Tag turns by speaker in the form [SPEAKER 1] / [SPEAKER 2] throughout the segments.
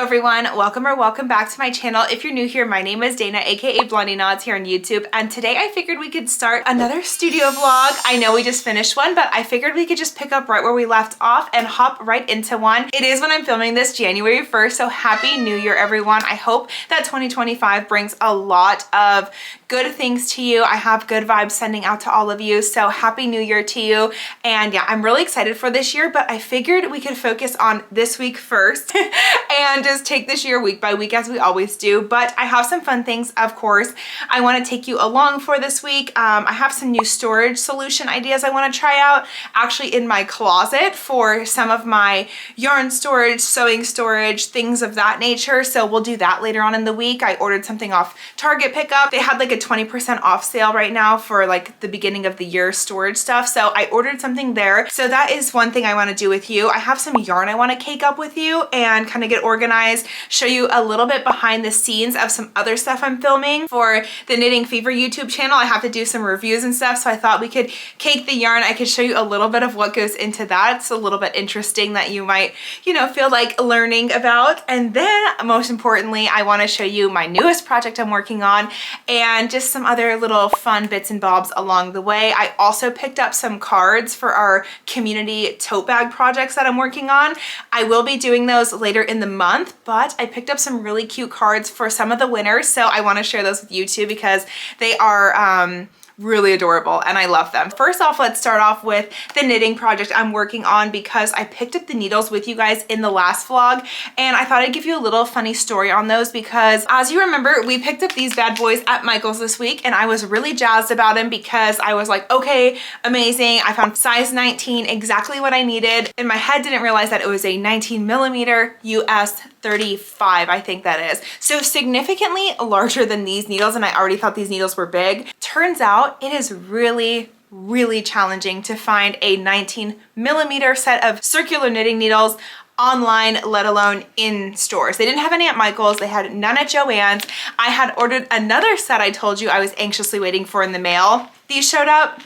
[SPEAKER 1] everyone, welcome back to my channel. If you're new here, my name is Dana, aka Blondie Knots here on YouTube, and today I figured we could start another studio vlog. I know we just finished one, but I figured we could just pick up right where we left off and hop right into one. It is when I'm filming this, January 1st, so happy new year everyone. I hope that 2025 brings a lot of good things to you. I have good vibes sending out to all of you, so happy new year to you. And yeah, I'm really excited for this year, but I figured we could focus on this week first and just take this year week by week as we always do. But I have some fun things, of course, I want to take you along for this week. I have some new storage solution ideas I want to try out actually in my closet for some of my yarn storage, sewing storage, things of that nature. So we'll do that later on in the week. I ordered something off Target pickup. They had like a 20% off sale right now for like the beginning of the year storage stuff. So I ordered something there. So that is one thing I want to do with you. I have some yarn I want to cake up with you and kind of get organized, show you a little bit behind the scenes of some other stuff I'm filming for the Knitting Fever YouTube channel. I have to do some reviews and stuff, so I thought we could cake the yarn. I could show you a little bit of what goes into that. It's a little bit interesting that you might, you know, feel like learning about. And then most importantly, I want to show you my newest project I'm working on and just some other little fun bits and bobs along the way. I also picked up some cards for our community tote bag projects that I'm working on. I will be doing those later in the month, but I picked up some really cute cards for some of the winners, so I want to share those with you too because they are really adorable and I love them. First off, let's start off with the knitting project I'm working on because I picked up the needles with you guys in the last vlog and I thought I'd give you a little funny story on those because as you remember, we picked up these bad boys at Michael's this week and I was really jazzed about them because I was like, okay, amazing. I found size 19, exactly what I needed. In my head, didn't realize that it was a 19mm US 35, I think that is. So significantly larger than these needles and I already thought these needles were big. Turns out it is really challenging to find a 19mm set of circular knitting needles online, let alone in stores. They didn't have any at Michael's. They had none at Joann's. I had ordered another set I told you I was anxiously waiting for in the mail. These showed up.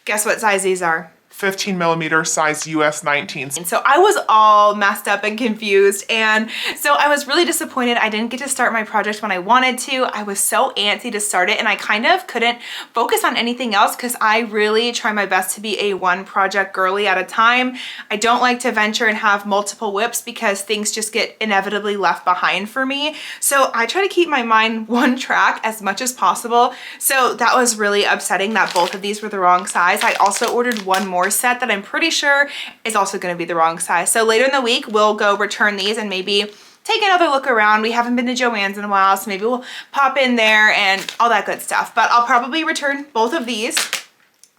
[SPEAKER 1] Guess what size these are?
[SPEAKER 2] 15mm size US 19.
[SPEAKER 1] And so I was all messed up and confused, and so I was really disappointed I didn't get to start my project when I wanted to. I was so antsy to start it and I kind of couldn't focus on anything else because I really try my best to be a one project girly at a time. I don't like to venture and have multiple whips because things just get inevitably left behind for me. So I try to keep my mind one track as much as possible. So that was really upsetting that both of these were the wrong size. I also ordered one more set that I'm pretty sure is also going to be the wrong size. So later in the week, we'll go return these and maybe take another look around. We haven't been to Joann's in a while, so maybe we'll pop in there and all that good stuff. But I'll probably return both of these.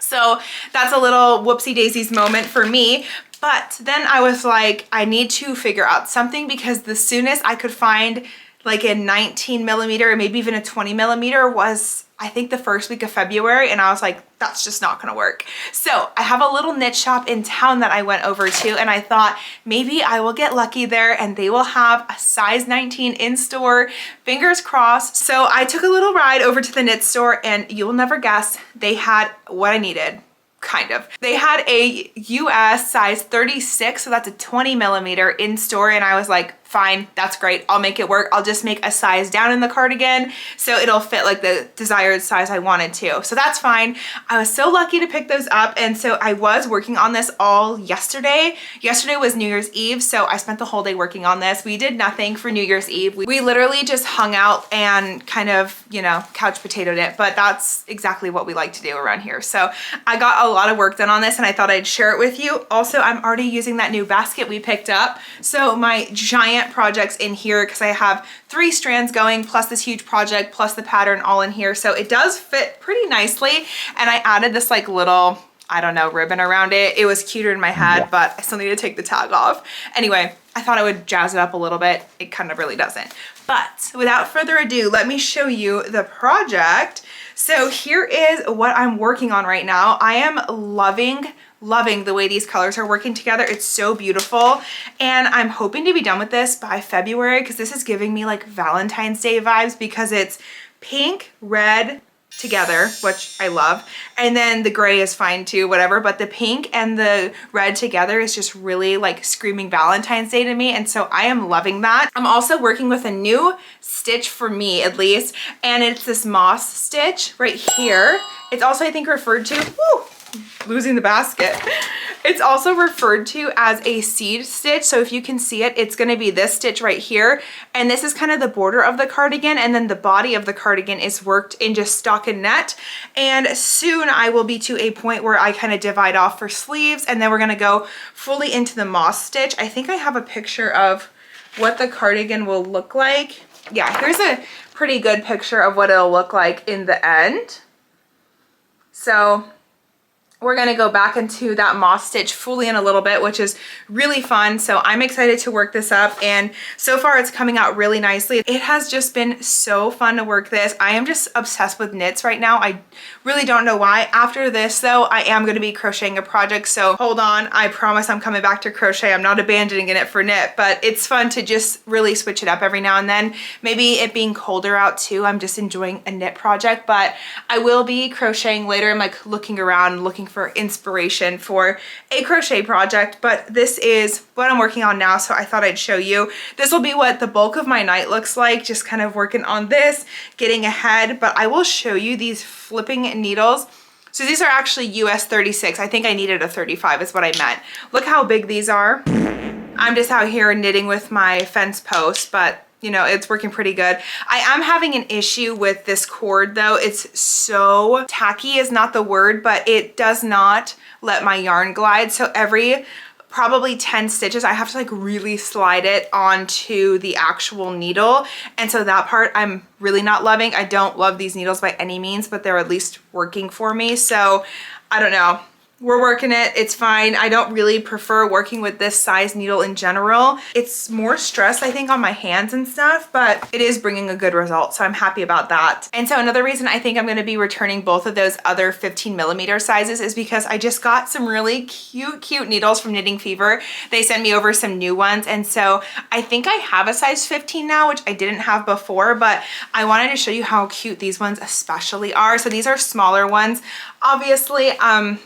[SPEAKER 1] So that's a little whoopsie daisies moment for me. But then I was like, I need to figure out something because the soonest I could find like a 19mm or maybe even a 20mm was I think the first week of February, and I was like, that's just not gonna work. So I have a little knit shop in town that I went over to and I thought maybe I will get lucky there and they will have a size 19 in store, fingers crossed. So I took a little ride over to the knit store and you'll never guess, they had what I needed. Kind of. They had a US size 36, so that's a 20mm in store, and I was like, fine, that's great. I'll make it work. I'll just make a size down in the cardigan so it'll fit like the desired size I wanted to. So that's fine. I was so lucky to pick those up, and so I was working on this all yesterday. Yesterday was New Year's Eve, so I spent the whole day working on this. We did nothing for New Year's Eve. We literally just hung out and kind of, you know, couch potatoed it, but that's exactly what we like to do around here. So I got a lot of work done on this and I thought I'd share it with you. Also, I'm already using that new basket we picked up. So my giant projects in here because I have 3 strands going plus this huge project plus the pattern all in here. So it does fit pretty nicely. And I added this like little, I don't know, ribbon around it. It was cuter in my head, but I still need to take the tag off. Anyway, I thought I would jazz it up a little bit. It kind of really doesn't. But without further ado, let me show you the project. So here is what I'm working on right now. I am loving the way these colors are working together. It's so beautiful. And I'm hoping to be done with this by February because this is giving me like Valentine's Day vibes because it's pink, red, together, which I love. And then the gray is fine too, whatever, but the pink and the red together is just really like screaming Valentine's Day to me. And so I am loving that. I'm also working with a new stitch for me at least, and it's this moss stitch right here. It's also, I think, referred to, losing the basket. It's also referred to as a seed stitch. So if you can see it, it's gonna be this stitch right here. And this is kind of the border of the cardigan, and then the body of the cardigan is worked in just stockinette. And soon I will be to a point where I kind of divide off for sleeves, and then we're gonna go fully into the moss stitch. I think I have a picture of what the cardigan will look like. Yeah, here's a pretty good picture of what it'll look like in the end. So we're gonna go back into that moss stitch fully in a little bit, which is really fun. So I'm excited to work this up, and so far it's coming out really nicely. It has just been so fun to work this. I am just obsessed with knits right now. I really don't know why. After this though, I am gonna be crocheting a project, so hold on. I promise I'm coming back to crochet. I'm not abandoning it for knit, but it's fun to just really switch it up every now and then. Maybe it being colder out too, I'm just enjoying a knit project, but I will be crocheting later. I'm like looking around, looking for inspiration for a crochet project, but this is what I'm working on now, so I thought I'd show you. This will be what the bulk of my night looks like, just kind of working on this, getting ahead, but I will show you these flipping needles. So these are actually US 36. I think I needed a 35 is what I meant. Look how big these are. I'm just out here knitting with my fence post, but you know, it's working pretty good. I am having an issue with this cord though. It's so tacky is not the word, but it does not let my yarn glide. So every probably 10 stitches, I have to like really slide it onto the actual needle. And so that part I'm really not loving. I don't love these needles by any means, but they're at least working for me. So I don't know. We're working it, it's fine. I don't really prefer working with this size needle in general. It's more stress, I think, on my hands and stuff, but it is bringing a good result, so I'm happy about that. And so another reason I think I'm gonna be returning both of those other 15mm sizes is because I just got some really cute needles from Knitting Fever. They sent me over some new ones, and so I think I have a size 15 now, which I didn't have before, but I wanted to show you how cute these ones especially are. So these are smaller ones. Obviously,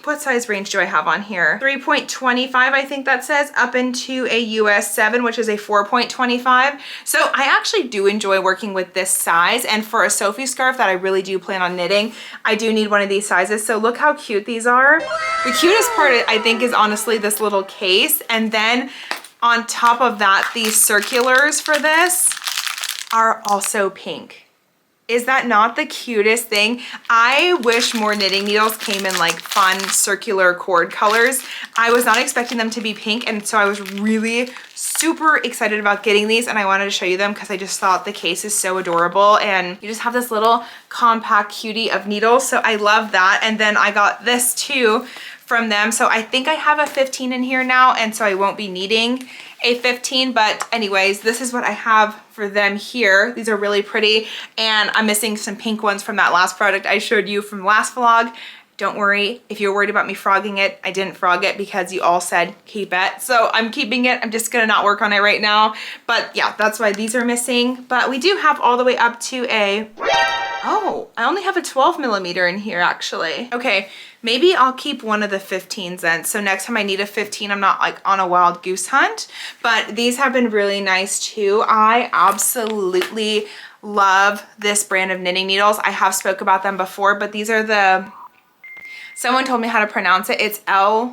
[SPEAKER 1] what size range do I have on here? 3.25, I think that says, up into a US 7, which is a 4.25. So I actually do enjoy working with this size, and for a Sophie scarf that I really do plan on knitting, I do need one of these sizes. So look how cute these are. The cutest part, I think, is honestly this little case, and then on top of that, these circulars for this are also pink. Is that not the cutest thing? I wish more knitting needles came in like fun circular cord colors. I was not expecting them to be pink, and so I was really super excited about getting these, and I wanted to show you them because I just thought the case is so adorable, and you just have this little compact cutie of needles, so I love that. And then I got this too from them, so I think I have a 15 in here now, and so I won't be needing a 15, but anyways, this is what I have for them here. These are really pretty, and I'm missing some pink ones from that last product I showed you from last vlog. Don't worry if you're worried about me frogging it. I didn't frog it because you all said keep it, so I'm keeping it. I'm just gonna not work on it right now, but yeah, that's why these are missing. But we do have all the way up to a, oh, I only have a 12mm in here actually. Okay, maybe I'll keep one of the 15s then, so next time I need a 15, I'm not like on a wild goose hunt. But these have been really nice too. I absolutely love this brand of knitting needles. I have spoke about them before, but these are the, someone told me how to pronounce it. It's L-Y-K-K-E.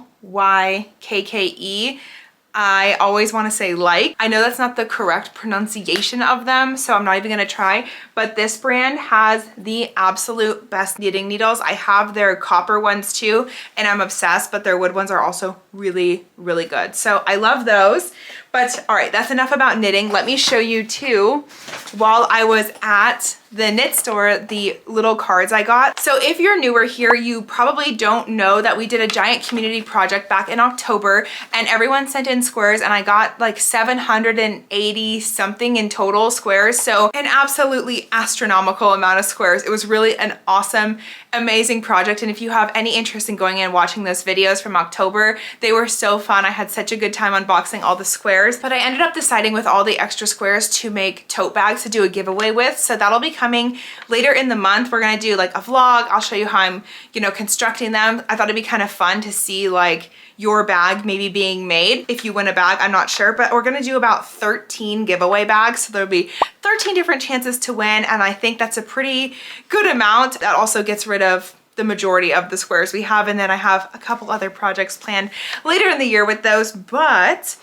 [SPEAKER 1] I always want to say like. I know that's not the correct pronunciation of them, so I'm not even going to try, but this brand has the absolute best knitting needles. I have their copper ones too, and I'm obsessed, but their wood ones are also really, really good. So I love those. But all right, that's enough about knitting. Let me show you too, while I was at the knit store, the little cards I got. So if you're newer here, you probably don't know that we did a giant community project back in October, and everyone sent in squares, and I got like 780 something in total squares. So an absolutely astronomical amount of squares. It was really an awesome, amazing project. And if you have any interest in going and watching those videos from October, They were so fun. I had such a good time unboxing all the squares, but I ended up deciding with all the extra squares to make tote bags to do a giveaway with. So that'll be coming later in the month. We're gonna do like a vlog. I'll show you how I'm, you know, constructing them. I thought it'd be kind of fun to see like your bag maybe being made if you win a bag. I'm not sure, but we're gonna do about 13 giveaway bags. So there'll be 13 different chances to win. And I think that's a pretty good amount. That also gets rid of the majority of the squares we have. And then I have a couple other projects planned later in the year with those, but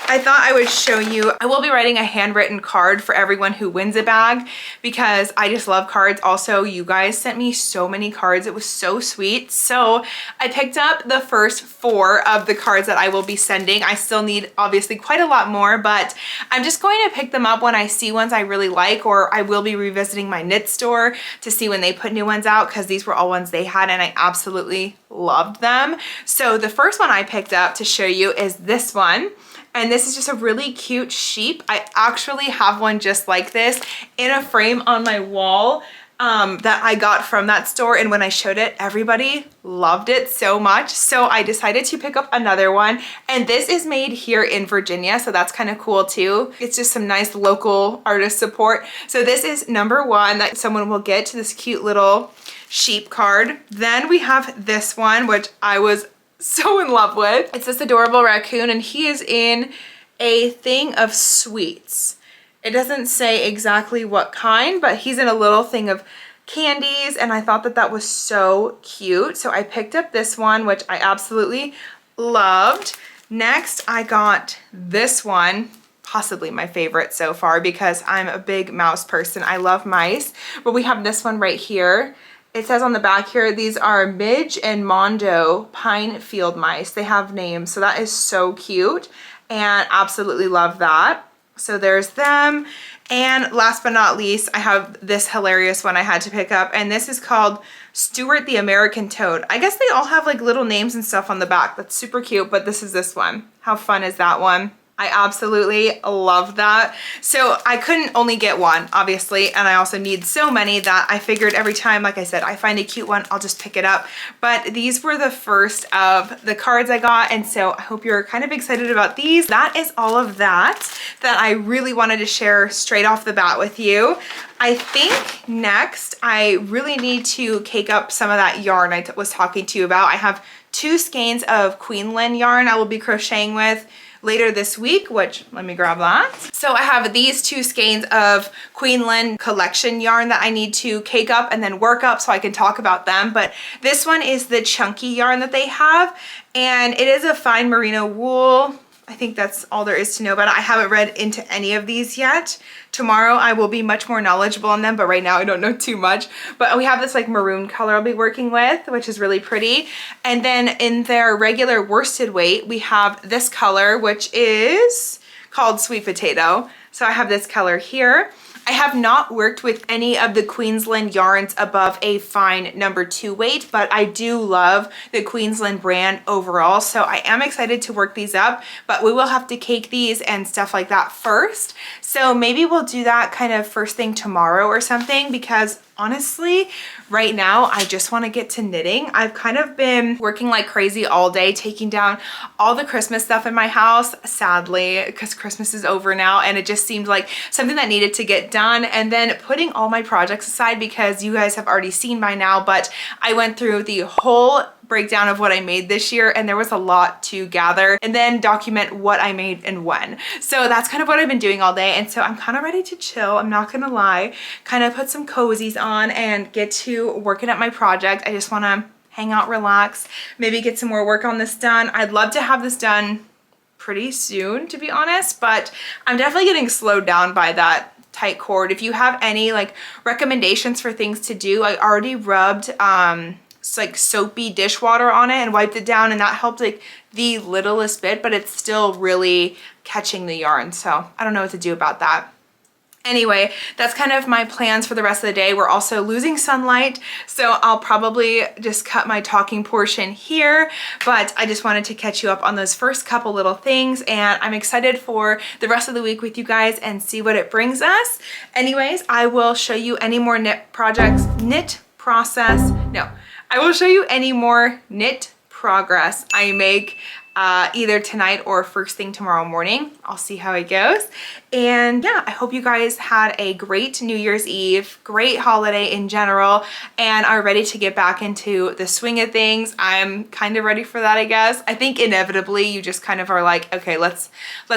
[SPEAKER 1] I thought I would show you, I will be writing a handwritten card for everyone who wins a bag because I just love cards. Also, you guys sent me so many cards. It was so sweet. So I picked up the first 4 of the cards that I will be sending. I still need obviously quite a lot more, but I'm just going to pick them up when I see ones I really like, or I will be revisiting my knit store to see when they put new ones out because these were all ones they had and I absolutely loved them. So the first one I picked up to show you is this one. And this is just a really cute sheep. I actually have one just like this in a frame on my wall that I got from that store. And when I showed it, everybody loved it so much. So I decided to pick up another one. And this is made here in Virginia. So that's kind of cool too. It's just some nice local artist support. So this is number 1 that someone will get, to this cute little sheep card. Then we have this one, which I was so in love with. It's this adorable raccoon and he is in a thing of sweets. It doesn't say exactly what kind, but he's in a little thing of candies and I thought that that was so cute. So I picked up this one, which I absolutely loved. Next, I got this one, possibly my favorite so far because I'm a big mouse person. I love mice, but we have this one right here. It says on the back here, these are Midge and Mondo pine field mice. They have names, so that is so cute and absolutely love that. So there's them. And last but not least, I have this hilarious one I had to pick up, and this is called Stuart the American Toad. I guess they all have like little names and stuff on the back. That's super cute, but this is this one. How fun is that one? I absolutely love that. So I couldn't only get one, obviously, and I also need so many that I figured every time, like I said, I find a cute one, I'll just pick it up. But these were the first of the cards I got, and so I hope you're kind of excited about these. That is all of that I really wanted to share straight off the bat with you. I think next I really need to cake up some of that yarn I was talking to you about. I have 2 skeins of Queenland yarn I will be crocheting with later this week, which let me grab that. So I have these 2 skeins of Queenland collection yarn that I need to cake up and then work up so I can talk about them. But this one is the chunky yarn that they have, and it is a fine merino wool. I think that's all there is to know about it. I haven't read into any of these yet. Tomorrow I will be much more knowledgeable on them, but right now I don't know too much. But we have this like maroon color I'll be working with, which is really pretty. And then in their regular worsted weight, we have this color, which is called Sweet Potato. So I have this color here. I have not worked with any of the Queensland yarns above a fine number 2 weight, but I do love the Queensland brand overall. So I am excited to work these up, but we will have to cake these and stuff like that first. So maybe we'll do that kind of first thing tomorrow or something, because honestly, right now, I just want to get to knitting. I've kind of been working like crazy all day, taking down all the Christmas stuff in my house, sadly, because Christmas is over now, and it just seemed like something that needed to get done. And then putting all my projects aside, because you guys have already seen by now, but I went through the whole breakdown of what I made this year, and there was a lot to gather and then document what I made and when. So that's kind of what I've been doing all day, and so I'm kind of ready to chill, I'm not gonna lie, kind of put some cozies on and get to working at my project. I just want to hang out, relax, maybe get some more work on this done. I'd love to have this done pretty soon, to be honest, but I'm definitely getting slowed down by that tight cord. If you have any like recommendations for things to do, I already rubbed like soapy dishwater on it and wiped it down, and that helped like the littlest bit, but it's still really catching the yarn. So I don't know what to do about that. Anyway, that's kind of my plans for the rest of the day. We're also losing sunlight, so I'll probably just cut my talking portion here, but I just wanted to catch you up on those first couple little things, and I'm excited for the rest of the week with you guys and see what it brings us. Anyways, I will show you any more I will show you any more knit progress I make either tonight or first thing tomorrow morning. I'll see how it goes. And yeah, I hope you guys had a great New Year's Eve, great holiday in general, and are ready to get back into the swing of things. I'm kind of ready for that, I guess. I think inevitably you just kind of are like, okay, let's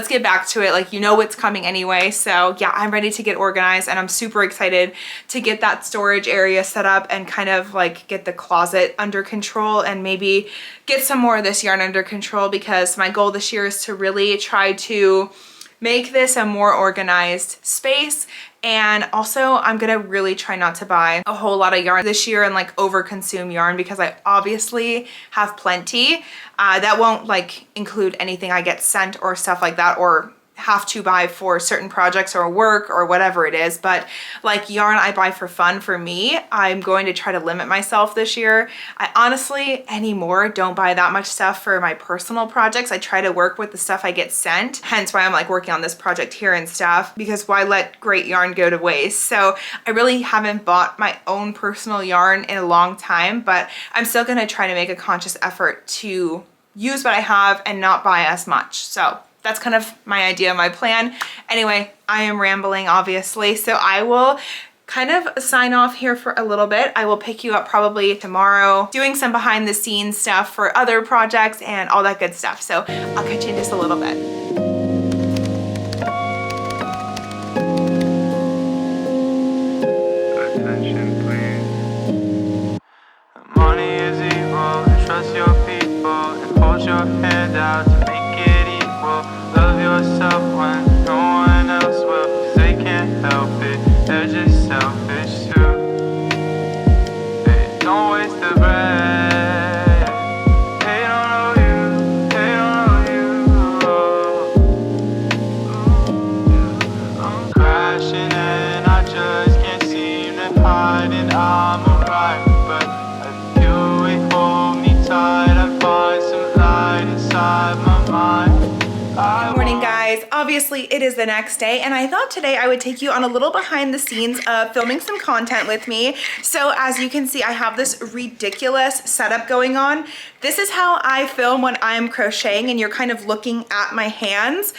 [SPEAKER 1] get back to it. Like, you know what's coming anyway. So yeah, I'm ready to get organized, and I'm super excited to get that storage area set up and kind of like get the closet under control and maybe get some more of this yarn under control, because my goal this year is to really try to make this a more organized space. And also I'm gonna really try not to buy a whole lot of yarn this year and like over consume yarn, because I obviously have plenty. That won't like include anything I get sent or stuff like that, or have to buy for certain projects or work or whatever it is, but like yarn I buy for fun for me, I'm going to try to limit myself this year. I honestly anymore don't buy that much stuff for my personal projects. I try to work with the stuff I get sent, hence why I'm like working on this project here and stuff, because why let great yarn go to waste? So I really haven't bought my own personal yarn in a long time, but I'm still gonna try to make a conscious effort to use what I have and not buy as much. So that's kind of my idea, my plan. Anyway, I am rambling obviously, so I will kind of sign off here for a little bit. I will pick you up probably tomorrow doing some behind the scenes stuff for other projects and all that good stuff. So I'll catch you in just a little bit.
[SPEAKER 3] Attention, please. Money is evil, trust your people, and hold your hand out to make it equal. Love yourself when no one else will, 'cause they can't help it, they're just selfish too. They don't waste the breath, they don't know you, they don't know you. I'm crashing and I just can't seem to hide it, I'm alright, but I feel it hold me tight, I find some light inside my mind.
[SPEAKER 1] Good morning, guys. Obviously it is the next day, and I thought today I would take you on a little behind the scenes of filming some content with me. So as you can see, I have this ridiculous setup going on. This is how I film when I'm crocheting and you're kind of looking at my hands.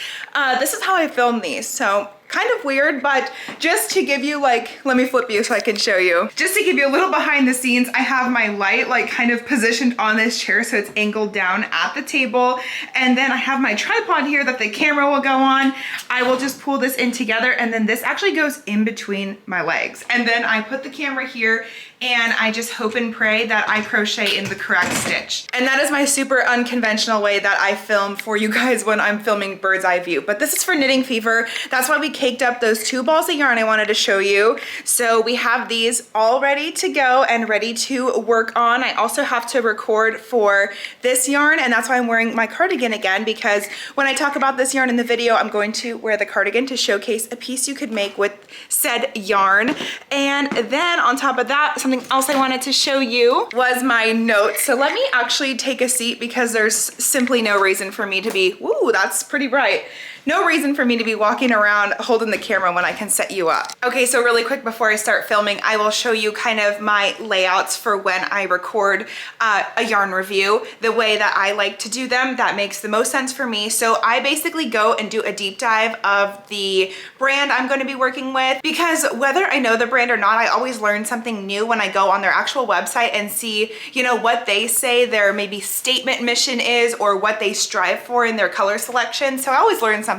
[SPEAKER 1] This is how I film these. So kind of weird, but just to give you like, let me flip you so I can show you. Just to give you a little behind the scenes, I have my light like kind of positioned on this chair so it's angled down at the table. And then I have my tripod here that the camera will go on. I will just pull this in together, and then this actually goes in between my legs. And then I put the camera here and I just hope and pray that I crochet in the correct stitch. And that is my super unconventional way that I film for you guys when I'm filming bird's eye view. But this is for Knitting Fever. That's why we caked up those 2 balls of yarn I wanted to show you. So we have these all ready to go and ready to work on. I also have to record for this yarn, and that's why I'm wearing my cardigan again, because when I talk about this yarn in the video, I'm going to wear the cardigan to showcase a piece you could make with said yarn. And then on top of that, something else I wanted to show you was my notes. So let me actually take a seat, because there's simply no reason for me to be, ooh, that's pretty bright. No reason for me to be walking around holding the camera when I can set you up. Okay, so really quick before I start filming, I will show you kind of my layouts for when I record a yarn review, the way that I like to do them. That makes the most sense for me. So I basically go and do a deep dive of the brand I'm going to be working with, because whether I know the brand or not, I always learn something new when I go on their actual website and see, you know, what they say their maybe statement mission is, or what they strive for in their color selection. So I always learn something.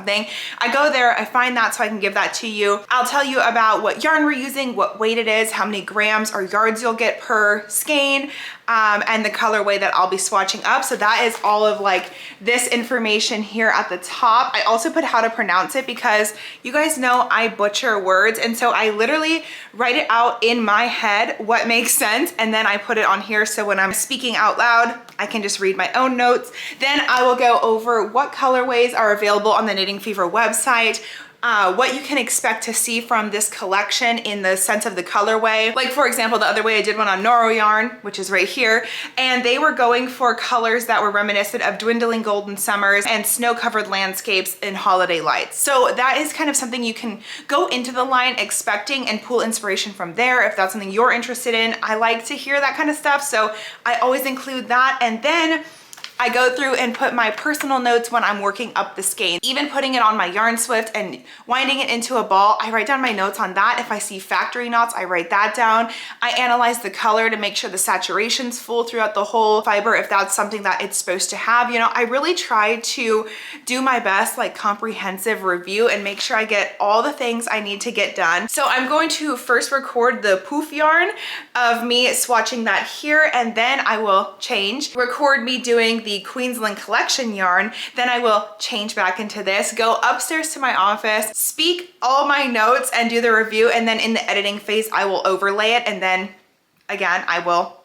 [SPEAKER 1] I go there, I find that so I can give that to you. I'll tell you about what yarn we're using, what weight it is, how many grams or yards you'll get per skein, and the colorway that I'll be swatching up. So that is all of like this information here at the top. I also put how to pronounce it, because you guys know I butcher words, and so I literally write it out in my head what makes sense, and then I put it on here so when I'm speaking out loud I can just read my own notes. Then I will go over what colorways are available on the Knitting Fever website, what you can expect to see from this collection in the sense of the colorway. Like for example, the other way I did one on Noro yarn, which is right here, and they were going for colors that were reminiscent of dwindling golden summers and snow-covered landscapes in holiday lights. So that is kind of something you can go into the line expecting and pull inspiration from there if that's something you're interested in. I like to hear that kind of stuff, so I always include that. And then I go through and put my personal notes when I'm working up the skein. Even putting it on my yarn swift and winding it into a ball, I write down my notes on that. If I see factory knots, I write that down. I analyze the color to make sure the saturation's full throughout the whole fiber, if that's something that it's supposed to have. You know, I really try to do my best, like comprehensive review and make sure I get all the things I need to get done. So I'm going to first record the poof yarn of me swatching that here, and then I will record me doing the Queensland collection yarn. Then I will change back into this, go upstairs to my office, speak all my notes and do the review. And then in the editing phase, I will overlay it. And then again, I will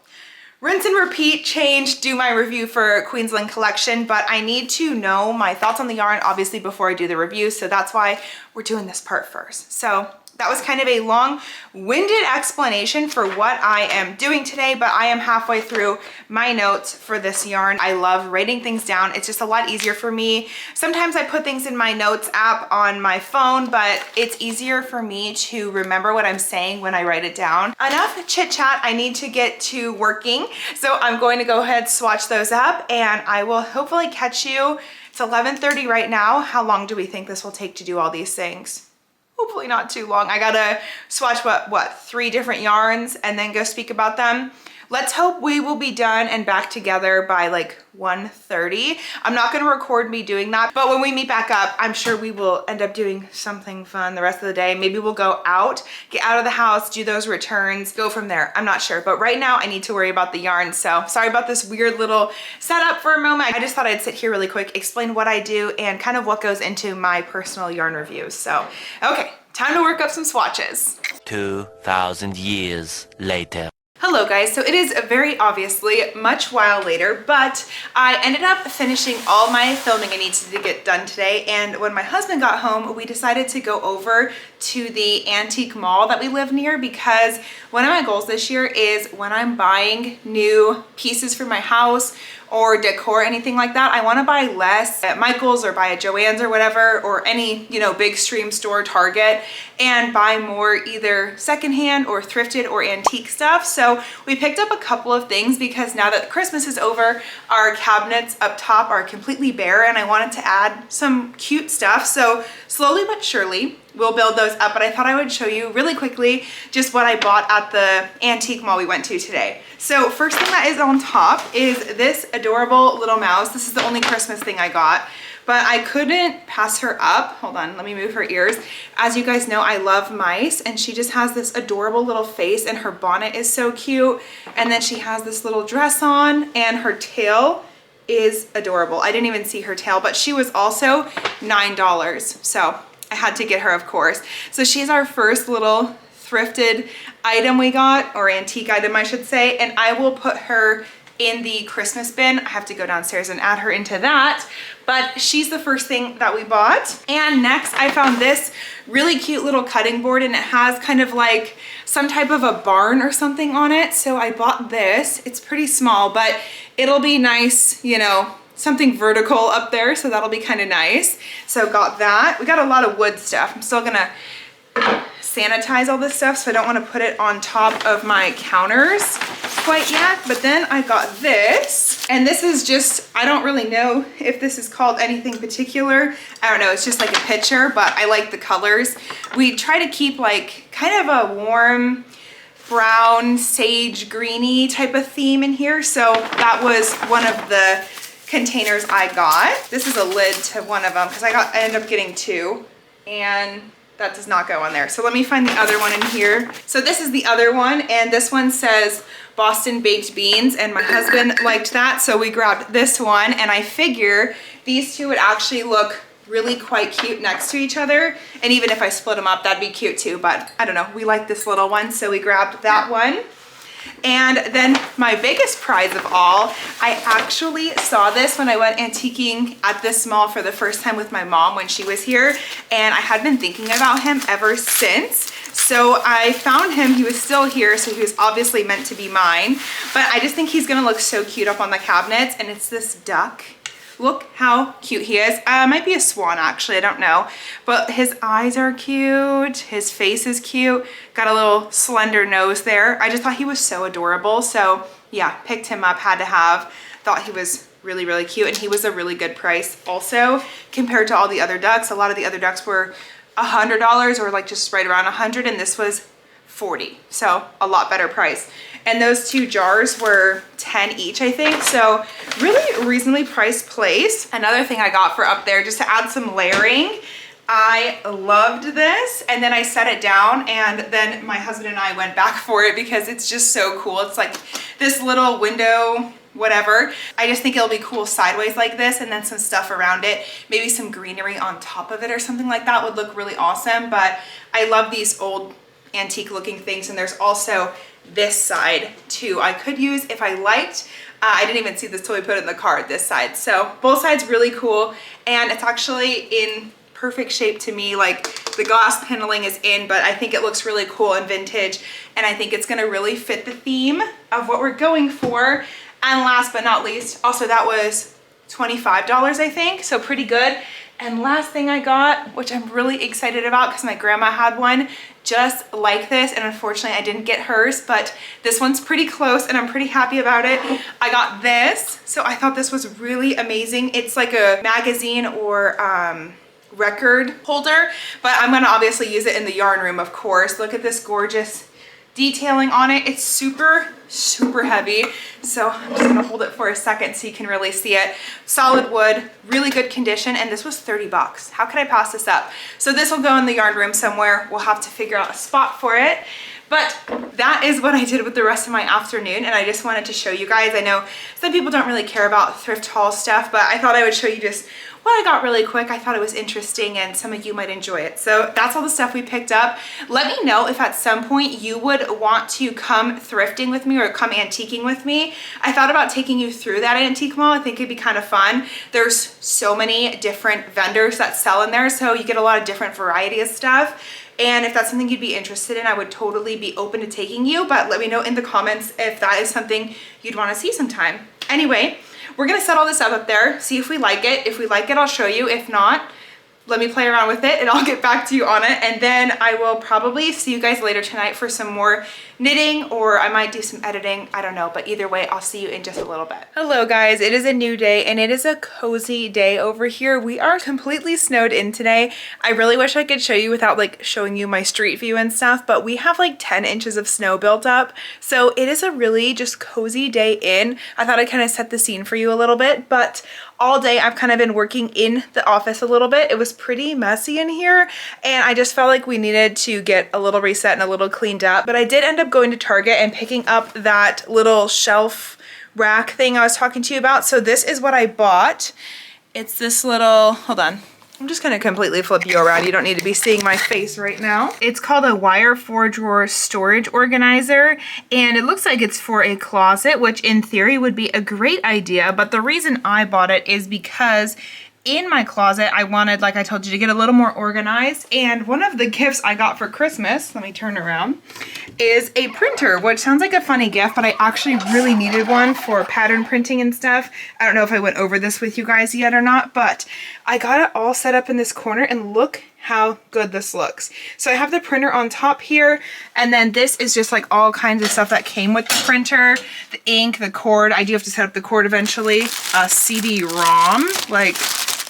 [SPEAKER 1] rinse and repeat, change, do my review for Queensland collection. But I need to know my thoughts on the yarn, obviously, before I do the review. So that's why we're doing this part first. So that was kind of a long-winded explanation for what I am doing today, but I am halfway through my notes for this yarn. I love writing things down. It's just a lot easier for me. Sometimes I put things in my notes app on my phone, but it's easier for me to remember what I'm saying when I write it down. Enough chit chat, I need to get to working. So I'm going to go ahead, swatch those up, and I will hopefully catch you. It's 11:30 right now. How long do we think this will take to do all these things? Hopefully not too long. I gotta swatch what 3 different yarns and then go speak about them. Let's hope we will be done and back together by like 1:30. I'm not gonna record me doing that, but when we meet back up, I'm sure we will end up doing something fun the rest of the day. Maybe we'll go out, get out of the house, do those returns, go from there. I'm not sure, but right now I need to worry about the yarn. So sorry about this weird little setup for a moment. I just thought I'd sit here really quick, explain what I do and kind of what goes into my personal yarn reviews. So, okay, time to work up some swatches.
[SPEAKER 4] 2,000 years later.
[SPEAKER 1] Hello guys, so it is very obviously much while later, but I ended up finishing all my filming I needed to get done today, and when my husband got home, we decided to go over to the antique mall that we live near, because one of my goals this year is when I'm buying new pieces for my house or decor, anything like that, I want to buy less at Michael's or buy at Joann's or whatever, or any, you know, big stream store, Target, and buy more either secondhand or thrifted or antique stuff. So we picked up a couple of things because now that Christmas is over, our cabinets up top are completely bare and I wanted to add some cute stuff. So slowly but surely, we'll build those up, but I thought I would show you really quickly just what I bought at the antique mall we went to today. So first thing that is on top is this adorable little mouse. This is the only Christmas thing I got, but I couldn't pass her up. Hold on, let me move her ears. As you guys know, I love mice, and she just has this adorable little face, and her bonnet is so cute. And then she has this little dress on, and her tail is adorable. I didn't even see her tail, but she was also $9. So I had to get her, of course. So she's our first little thrifted item we got, or antique item I should say, and I will put her in the Christmas bin. I have to go downstairs and add her into that, but she's the first thing that we bought. And next I found this really cute little cutting board, and it has kind of like some type of a barn or something on it. So I bought this. It's pretty small, but it'll be nice, you know, something vertical up there, so that'll be kind of nice. So got that. We got a lot of wood stuff. I'm still gonna sanitize all this stuff, so I don't want to put it on top of my counters quite yet. But then I got this, and this is just, I don't really know if this is called anything particular. I don't know, it's just like a picture, but I like the colors. We try to keep like kind of a warm brown, sage greeny type of theme in here, so that was one of the containers I got. This is a lid to one of them because I ended up getting 2, and that does not go on there. So let me find the other one in here. So this is the other one, and this one says Boston baked beans, and my husband liked that, so we grabbed this one, and I figure these two would actually look really quite cute next to each other, and even if I split them up, that'd be cute too, but I don't know, we like this little one, so we grabbed that one. And then my biggest prize of all, I actually saw this when I went antiquing at this mall for the first time with my mom when she was here, and I had been thinking about him ever since. So I found him, he was still here, so he was obviously meant to be mine, but I just think he's gonna look so cute up on the cabinets, and it's this duck. Look how cute he is. Might be a swan actually, I don't know. But his eyes are cute, his face is cute, got a little slender nose there. I just thought he was so adorable. So yeah, picked him up, had to have, thought he was really, really cute. And he was a really good price also compared to all the other ducks. A lot of the other ducks were $100 or like just right around 100, and this was 40, so a lot better price. And those two jars were 10 each, I think, so really reasonably priced place. Another thing I got for up there, just to add some layering, I loved this, and then I set it down, and then my husband and I went back for it because it's just so cool. It's like this little window, whatever. I just think it'll be cool sideways like this, and then some stuff around it, maybe some greenery on top of it or something like that would look really awesome. But I love these old antique looking things, and there's also this side too I could use if I liked. I didn't even see this till we put it in the cart, this side. So both sides really cool, and it's actually in perfect shape to me. Like the glass paneling is in, but I think it looks really cool and vintage, and I think it's gonna really fit the theme of what we're going for. And last but not least, also that was $25, I think, so pretty good. And last thing I got, which I'm really excited about because my grandma had one just like this, and unfortunately I didn't get hers, but this one's pretty close and I'm pretty happy about it. I got this, so I thought this was really amazing. It's like a magazine or record holder, but I'm gonna obviously use it in the yarn room, of course. Look at this gorgeous detailing on it. It's super, super heavy. So I'm just gonna hold it for a second so you can really see it. Solid wood, really good condition, and this was 30 bucks. How could I pass this up? So this will go in the yarn room somewhere. We'll have to figure out a spot for it. But that is what I did with the rest of my afternoon, and I just wanted to show you guys. I know some people don't really care about thrift haul stuff, but I thought I would show you just what I got really quick. I thought it was interesting and some of you might enjoy it. So that's all the stuff we picked up. Let me know if at some point you would want to come thrifting with me or come antiquing with me. I thought about taking you through that antique mall. I think it'd be kind of fun. There's so many different vendors that sell in there, so you get a lot of different variety of stuff. And if that's something you'd be interested in, I would totally be open to taking you, but let me know in the comments if that is something you'd want to see sometime. Anyway, we're gonna set all this up there, see if we like it. If we like it, I'll show you. If not, let me play around with it and I'll get back to you on it. And then I will probably see you guys later tonight for some more knitting, or I might do some editing. I don't know, but either way, I'll see you in just a little bit. Hello guys, it is a new day and it is a cozy day over here. We are completely snowed in today. I really wish I could show you without like showing you my street view and stuff, but we have like 10 inches of snow built up. So it is a really just cozy day in. I thought I'd kind of set the scene for you a little bit, but all day I've kind of been working in the office a little bit. It was pretty messy in here and I just felt like we needed to get a little reset and a little cleaned up. But I did end up going to Target and picking up that little shelf rack thing I was talking to you about. So this is what I bought. It's this little, hold on. I'm just gonna completely flip you around. You don't need to be seeing my face right now. It's called a wire 4-drawer storage organizer, and it looks like it's for a closet, which in theory would be a great idea. But the reason I bought it is because in my closet, I wanted, like I told you, to get a little more organized. And one of the gifts I got for Christmas, let me turn around, is a printer, which sounds like a funny gift, but I actually really needed one for pattern printing and stuff. I don't know if I went over this with you guys yet or not, but I got it all set up in this corner and look how good this looks. So I have the printer on top here, and then this is just like all kinds of stuff that came with the printer, the ink, the cord. I do have to set up the cord eventually. A CD-ROM, like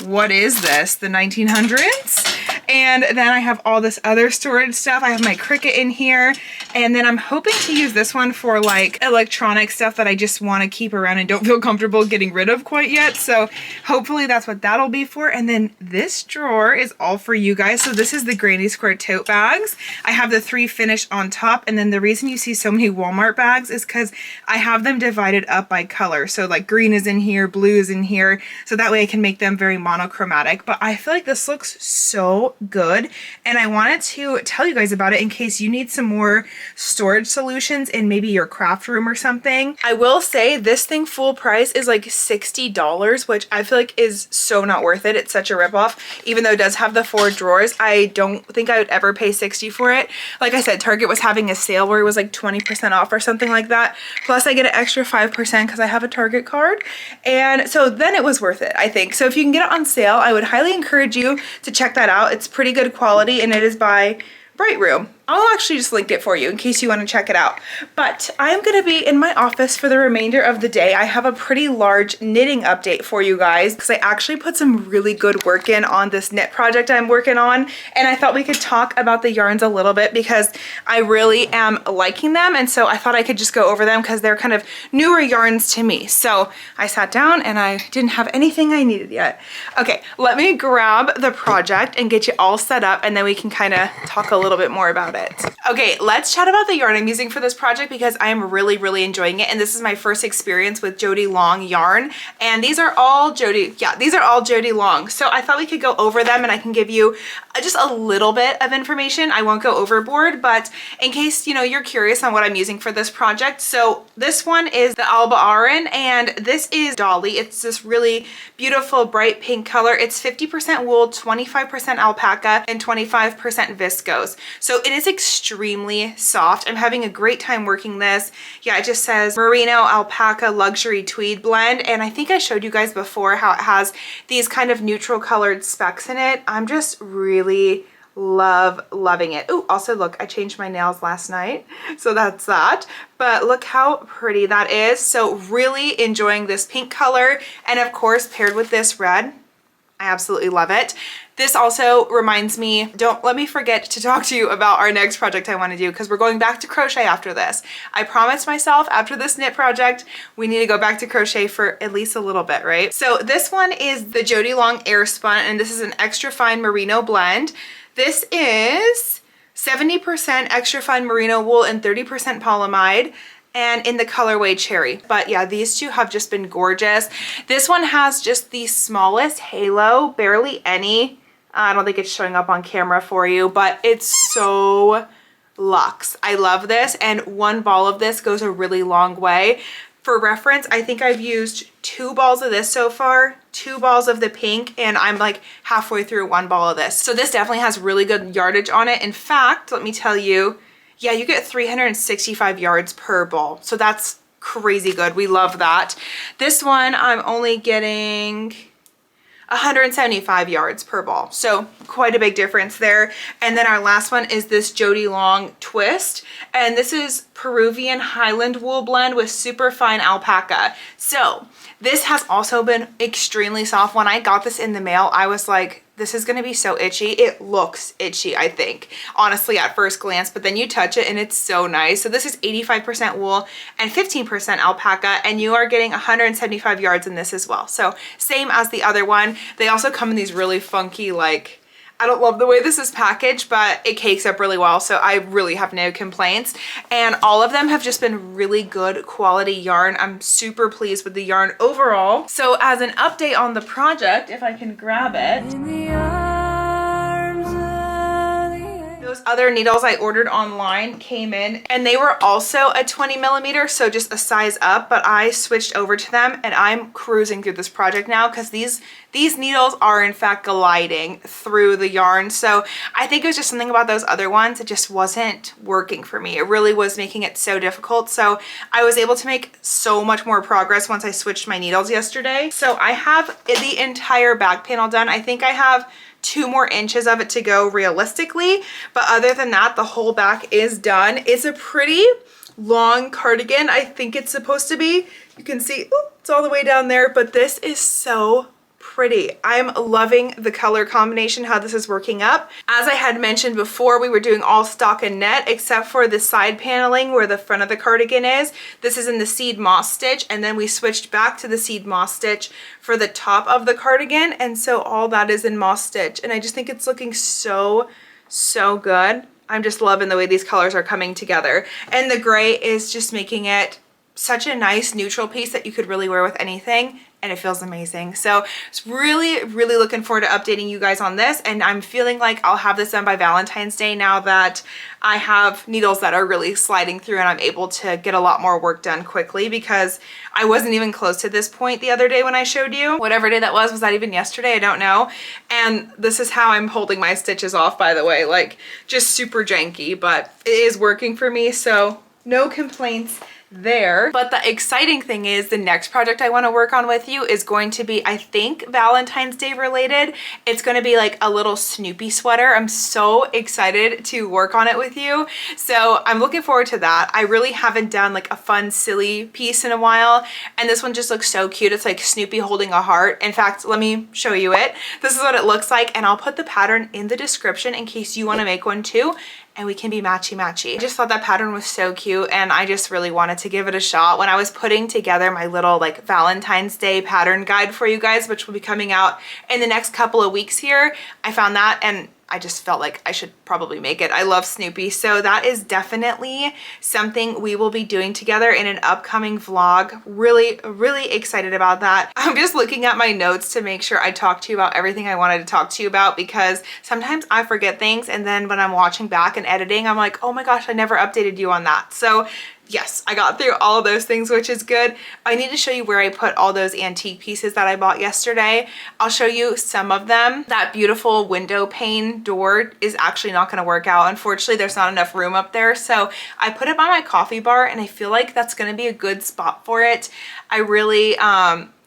[SPEAKER 1] what is this, the 1900s? And then I have all this other storage stuff. I have my Cricut in here, and then I'm hoping to use this one for like electronic stuff that I just want to keep around and don't feel comfortable getting rid of quite yet. So hopefully that's what that'll be for. And then this drawer is all for you guys. So this is the Granny Square tote bags. I have the 3 finished on top, and then the reason you see so many Walmart bags is because I have them divided up by color. So like green is in here, blue is in here, so that way I can make them very monochromatic. But I feel like this looks so good, and I wanted to tell you guys about it in case you need some more storage solutions in maybe your craft room or something. I will say this thing full price is like $60, which I feel like is so not worth it. It's such a ripoff. Even though it does have the 4 drawers, I don't think I would ever pay $60 for it. Like I said, Target was having a sale where it was like 20% off or something like that. Plus I get an extra 5% because I have a Target card. And so then it was worth it, I think. So if you can get it on sale, I would highly encourage you to check that out. It's pretty good quality, and it is by Bright Room. I'll actually just link it for you in case you want to check it out. But I am going to be in my office for the remainder of the day. I have a pretty large knitting update for you guys because I actually put some really good work in on this knit project I'm working on. And I thought we could talk about the yarns a little bit because I really am liking them. And so I thought I could just go over them because they're kind of newer yarns to me. So I sat down and I didn't have anything I needed yet. Okay, let me grab the project and get you all set up and then we can kind of talk a little bit more about it. Okay, let's chat about the yarn I'm using for this project because I am really enjoying it, and this is my first experience with Jody Long yarn, and these are all Jody Long. So I thought we could go over them and I can give you just a little bit of information. I won't go overboard, but in case you're curious on what I'm using for this project. So this one is the Alba Aran, and this is Dolly. It's this really beautiful bright pink color. It's 50% wool, 25% alpaca, and 25% viscose. So it is extremely soft. I'm having a great time working this. Yeah, it just says merino alpaca luxury tweed blend, and I think I showed you guys before how it has these kind of neutral colored specks in it. I'm just really loving it. Oh, also look, I changed my nails last night, so that's that. But look how pretty that is. So really enjoying this pink color, and of course paired with this red, I absolutely love it. This also reminds me, don't let me forget to talk to you about our next project I want to do because we're going back to crochet after this. I promised myself after this knit project, we need to go back to crochet for at least a little bit, right? So this one is the Jody Long Air Spun, and this is an extra fine merino blend. This is 70% extra fine merino wool and 30% polyamide, and in the colorway cherry. But yeah, these two have just been gorgeous. This one has just the smallest halo, barely any. I don't think it's showing up on camera for you, but it's so luxe. I love this, and one ball of this goes a really long way. For reference, I think I've used 2 balls of this so far, 2 balls of the pink, and I'm like halfway through 1 ball of this. So this definitely has really good yardage on it. In fact, let me tell you, yeah, you get 365 yards per ball. So that's crazy good. We love that. This one, I'm only getting 175 yards per ball. So quite a big difference there. And then our last one is this Jody Long Twist. And this is Peruvian Highland wool blend with super fine alpaca. So this has also been extremely soft. When I got this in the mail, I was like, this is gonna be so itchy. It looks itchy, I think, honestly, at first glance, but then you touch it and it's so nice. So this is 85% wool and 15% alpaca, and you are getting 175 yards in this as well. So same as the other one. They also come in these really funky, like, I don't love the way this is packaged, but it cakes up really well, so I really have no complaints. And all of them have just been really good quality yarn. I'm super pleased with the yarn overall. So as an update on the project, if I can grab it. Those other needles I ordered online came in, and they were also a 20 millimeter, so just a size up, but I switched over to them and I'm cruising through this project now because these needles are in fact gliding through the yarn. So I think it was just something about those other ones, it just wasn't working for me. It really was making it so difficult. So I was able to make so much more progress once I switched my needles yesterday. So I have the entire back panel done. I think I have 2 more inches of it to go realistically, but other than that, the whole back is done. It's a pretty long cardigan, I think it's supposed to be. You can see, ooh, it's all the way down there, but this is so pretty. I'm loving the color combination, how this is working up. As I had mentioned before, we were doing all stockinette except for the side paneling where the front of the cardigan is. This is in the seed moss stitch, and then we switched back to the seed moss stitch for the top of the cardigan, and so all that is in moss stitch, and I just think it's looking so good. I'm just loving the way these colors are coming together, and the gray is just making it such a nice neutral piece that you could really wear with anything, and it feels amazing. So it's really looking forward to updating you guys on this, and I'm feeling like I'll have this done by Valentine's Day now that I have needles that are really sliding through and I'm able to get a lot more work done quickly, because I wasn't even close to this point the other day when I showed you. Whatever day that was that even yesterday? I don't know. And this is how I'm holding my stitches off, by the way, like just super janky, but it is working for me, so no complaints there. But the exciting thing is the next project I want to work on with you is going to be, I think, Valentine's Day related. It's going to be like a little Snoopy sweater. I'm so excited to work on it with you. So I'm looking forward to that. I really haven't done like a fun, silly piece in a while. And this one just looks so cute. It's like Snoopy holding a heart. In fact, let me show you it. This is what it looks like. And I'll put the pattern in the description in case you want to make one too. And we can be matchy-matchy. I just thought that pattern was so cute and I just really wanted to give it a shot. When I was putting together my little like Valentine's Day pattern guide for you guys, which will be coming out in the next couple of weeks here, I found that and I just felt like I should probably make it. I love Snoopy. So that is definitely something we will be doing together in an upcoming vlog. Really, really excited about that. I'm just looking at my notes to make sure I talk to you about everything I wanted to talk to you about because sometimes I forget things and then when I'm watching back and editing, I'm like, oh my gosh, I never updated you on that. So yes, I got through all of those things, which is good. I need to show you where I put all those antique pieces that I bought yesterday. I'll show you some of them. That beautiful window pane door is actually not gonna work out. Unfortunately, there's not enough room up there. So I put it by my coffee bar and I feel like that's gonna be a good spot for it. I really,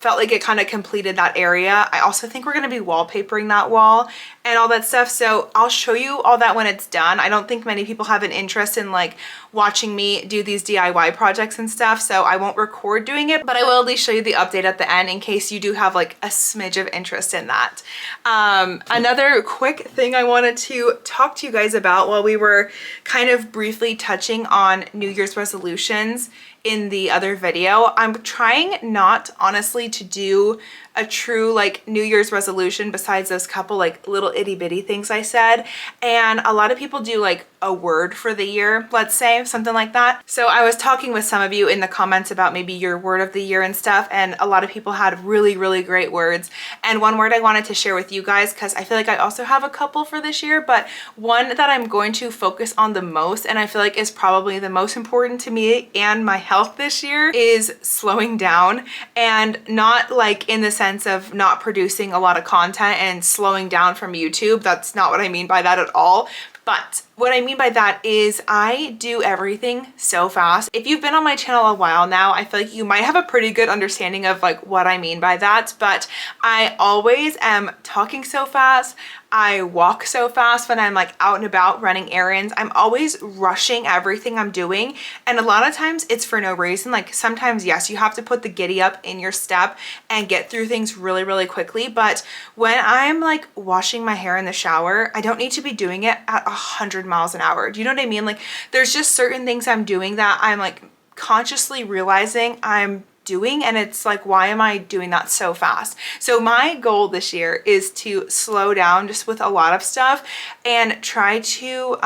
[SPEAKER 1] felt like it kind of completed that area. I also think we're going to be wallpapering that wall and all that stuff. So I'll show you all that when it's done. I don't think many people have an interest in like watching me do these DIY projects and stuff. So I won't record doing it, but I will at least show you the update at the end in case you do have like a smidge of interest in that. Another quick thing I wanted to talk to you guys about while we were kind of briefly touching on New Year's resolutions in the other video. I'm trying not honestly to do a true like New Year's resolution besides those couple like little itty bitty things I said. And a lot of people do like a word for the year, let's say, something like that. So I was talking with some of you in the comments about maybe your word of the year and stuff, and a lot of people had really, really great words. And one word I wanted to share with you guys, because I feel like I also have a couple for this year, but one that I'm going to focus on the most, and I feel like is probably the most important to me and my health this year, is slowing down. And not like in the sense of not producing a lot of content and slowing down from YouTube. That's not what I mean by that at all. But what I mean by that is I do everything so fast. If you've been on my channel a while now, I feel like you might have a pretty good understanding of like what I mean by that, but I always am talking so fast. I walk so fast when I'm like out and about running errands. I'm always rushing everything I'm doing. And a lot of times it's for no reason. Like sometimes, yes, you have to put the giddy up in your step and get through things really, really quickly. But when I'm like washing my hair in the shower, I don't need to be doing it at 100 miles an hour. Do you know what I mean? Like there's just certain things I'm doing that I'm like consciously realizing I'm doing, and it's like, why am I doing that so fast? So my goal this year is to slow down just with a lot of stuff and try to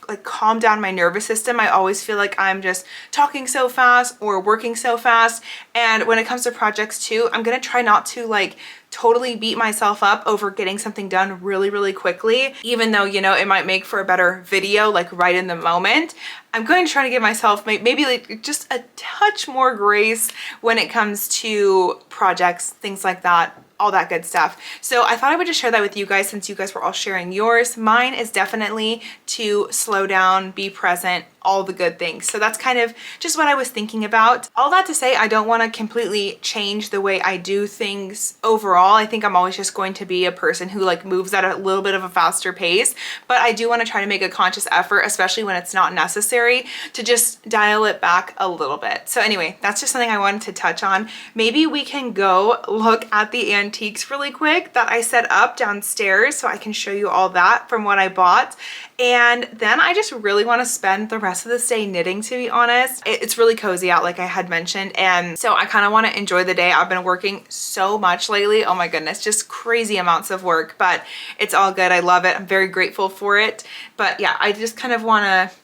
[SPEAKER 1] like calm down my nervous system. I always feel like I'm just talking so fast or working so fast. And when it comes to projects too, I'm gonna try not to like totally beat myself up over getting something done really, really quickly, even though, you know, it might make for a better video like right in the moment. I'm going to try to give myself maybe like just a touch more grace when it comes to projects, things like that, all that good stuff. So I thought I would just share that with you guys since you guys were all sharing yours. Mine is definitely to slow down, be present, all the good things. So that's kind of just what I was thinking about. All that to say, I don't want to completely change the way I do things overall. I think I'm always just going to be a person who like moves at a little bit of a faster pace, but I do want to try to make a conscious effort, especially when it's not necessary, to just dial it back a little bit. So anyway, that's just something I wanted to touch on. Maybe we can go look at the antiques really quick that I set up downstairs so I can show you all that from what I bought. And then I just really want to spend the rest of this day knitting, to be honest. It's really cozy out, like I had mentioned, and so I kind of want to enjoy the day. I've been working so much lately. Oh my goodness, just crazy amounts of work, but it's all good. I love it. I'm very grateful for it. But yeah, I just kind of want to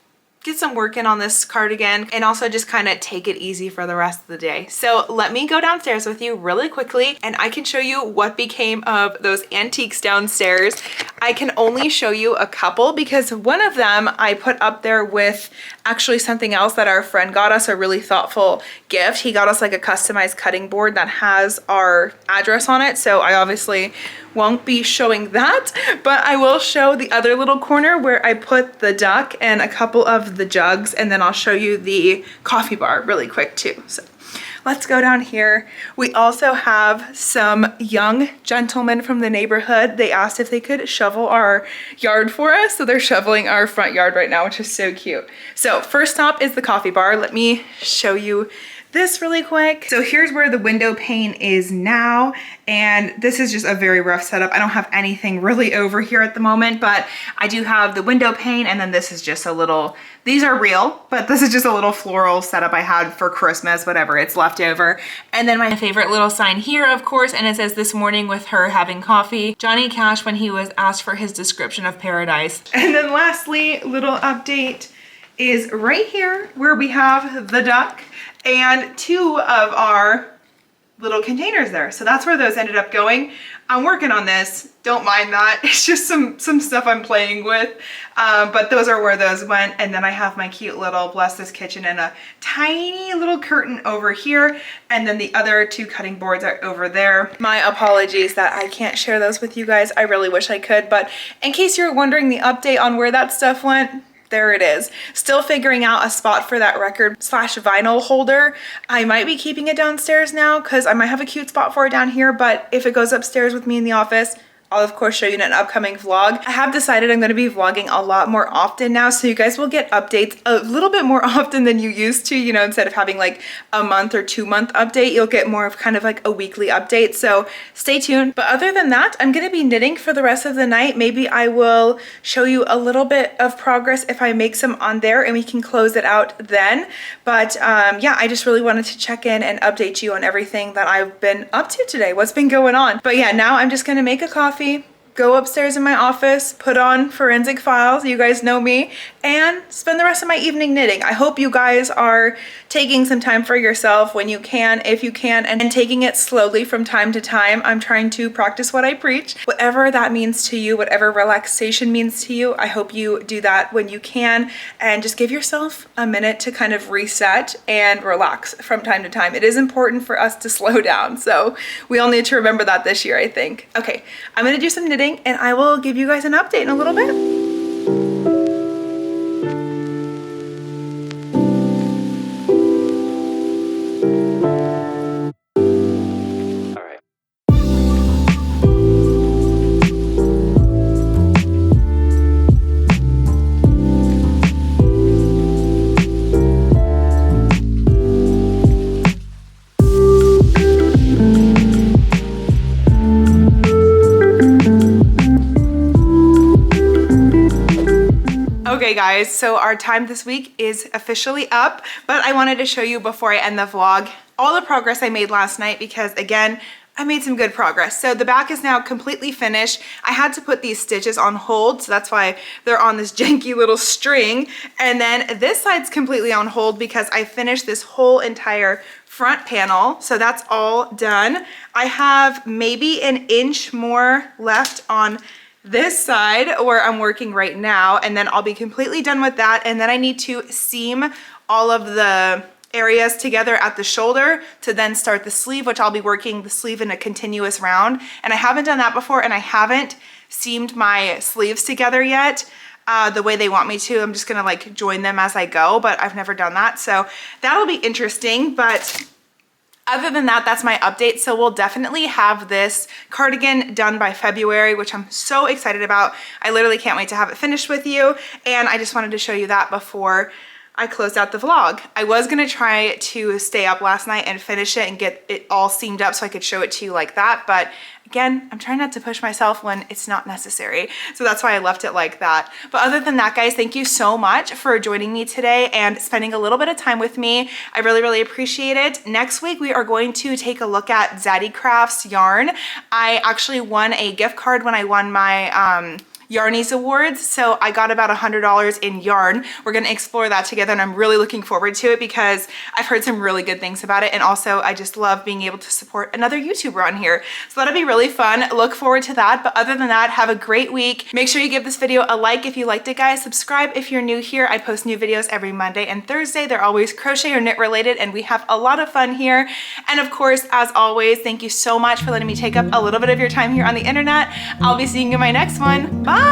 [SPEAKER 1] get some work in on this cardigan and also just kind of take it easy for the rest of the day. So let me go downstairs with you really quickly and I can show you what became of those antiques downstairs. I can only show you a couple because one of them I put up there with actually something else that our friend got us, a really thoughtful gift. He got us like a customized cutting board that has our address on it. So I obviously won't be showing that, but I will show the other little corner where I put the duck and a couple of of the jugs, and then I'll show you the coffee bar really quick too. So let's go down here. We also have some young gentlemen from the neighborhood. They asked if they could shovel our yard for us. So they're shoveling our front yard right now, which is so cute. So first stop is the coffee bar. Let me show you this really quick. So here's where the window pane is now. And this is just a very rough setup. I don't have anything really over here at the moment, but I do have the window pane, and then this is just a little, these are real, but this is just a little floral setup I had for Christmas, whatever, it's left over. And then my favorite little sign here, of course, and it says this morning with her having coffee, Johnny Cash when he was asked for his description of paradise. And then lastly, little update is right here where we have the duck and two of our little containers there. So that's where those ended up going. I'm working on this, don't mind that. It's just some stuff I'm playing with, but those are where those went. And then I have my cute little Bless This Kitchen and a tiny little curtain over here. And then the other two cutting boards are over there. My apologies that I can't share those with you guys. I really wish I could, but in case you're wondering the update on where that stuff went, there it is. Still figuring out a spot for that record/vinyl holder. I might be keeping it downstairs now because I might have a cute spot for it down here, but if it goes upstairs with me in the office, I'll of course show you in an upcoming vlog. I have decided I'm gonna be vlogging a lot more often now, so you guys will get updates a little bit more often than you used to, you know, instead of having like a month or 2 month update, you'll get more of kind of like a weekly update, so stay tuned. But other than that, I'm gonna be knitting for the rest of the night. Maybe I will show you a little bit of progress if I make some on there and we can close it out then. But yeah, I just really wanted to check in and update you on everything that I've been up to today, what's been going on. But yeah, now I'm just gonna make a coffee, go upstairs in my office, put on Forensic Files, you guys know me, and spend the rest of my evening knitting. I hope you guys are taking some time for yourself when you can, if you can, and taking it slowly from time to time. I'm trying to practice what I preach. Whatever that means to you, whatever relaxation means to you, I hope you do that when you can, and just give yourself a minute to kind of reset and relax from time to time. It is important for us to slow down, so we all need to remember that this year, I think. Okay, I'm gonna do some knitting and I will give you guys an update in a little bit. Okay guys, so our time this week is officially up, but I wanted to show you before I end the vlog all the progress I made last night because again, I made some good progress. So the back is now completely finished. I had to put these stitches on hold, so that's why they're on this janky little string. And then this side's completely on hold because I finished this whole entire front panel. So that's all done. I have maybe an inch more left on this side where I'm working right now, and then I'll be completely done with that. And then I need to seam all of the areas together at the shoulder to then start the sleeve, which I'll be working the sleeve in a continuous round. And I haven't done that before, and I haven't seamed my sleeves together yet the way they want me to. I'm just gonna like join them as I go, but I've never done that. So that'll be interesting. But other than that, that's my update. So we'll definitely have this cardigan done by February, which I'm so excited about. I literally can't wait to have it finished with you. And I just wanted to show you that before I closed out the vlog. I was gonna try to stay up last night and finish it and get it all seamed up so I could show it to you like that. But again, I'm trying not to push myself when it's not necessary. So that's why I left it like that. But other than that, guys, thank you so much for joining me today and spending a little bit of time with me. I really, really appreciate it. Next week, we are going to take a look at Zaddy Crafts yarn. I actually won a gift card when I won my Yarnies Awards, so I got about $100 in yarn. We're gonna explore that together and I'm really looking forward to it because I've heard some really good things about it, and also I just love being able to support another YouTuber on here. So that'll be really fun. Look forward to that. But other than that, have a great week. Make sure you give this video a like if you liked it, guys. Subscribe if you're new here. I post new videos every Monday and Thursday. They're always crochet or knit related, and we have a lot of fun here. And of course, as always, thank you so much for letting me take up a little bit of your time here on the internet. I'll be seeing you in my next one. Bye!